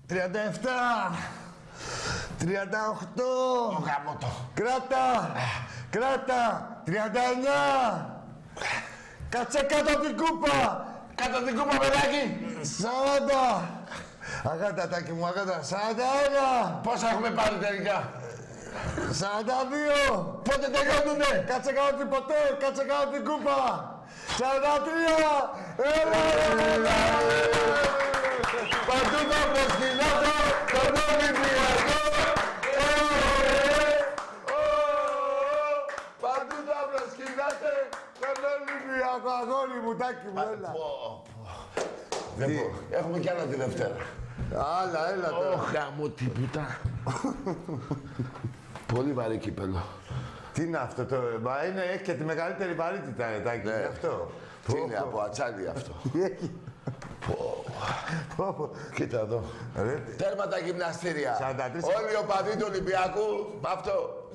37. 38. Ο γαμώτο. Κράτα. Κράτα. 39. Κάτσε κάτω από την κούπα. Κάτω την κούπα, παιδάκι. 40. Αγάτα, τάκι μου, αγάτα. 41. Πόσα έχουμε πάρει τελικά. 42. Πότε τελειώνουνε. Κάτσε κάτω την ποτέ. Κάτσε κάτω την κούπα. 43. Έλα. Παντού θα προσκυνάτε τον Ολυμπιακό. Παντού θα προσκυνάτε τον Ολυμπιακό. Αγόρι μου, τάκι μου, έλα. Δεν μπορώ. Έχουμε κι άλλα τη Δευτέρα. Άλλα, έλα τώρα. Γαμώ τίποτα. Πολύ βαρύ κύπελλο. Τι είναι αυτό το... Μα είναι, έχει και τη μεγαλύτερη βαρύτητα, Τάκη. Ναι. Αυτό. Τι είναι, από ατσάλι αυτό. Κοίτα εδώ. Τέρμα τα γυμναστήρια. 43. Όλοι οι οπαδοί του Ολυμπιακού, αυτό.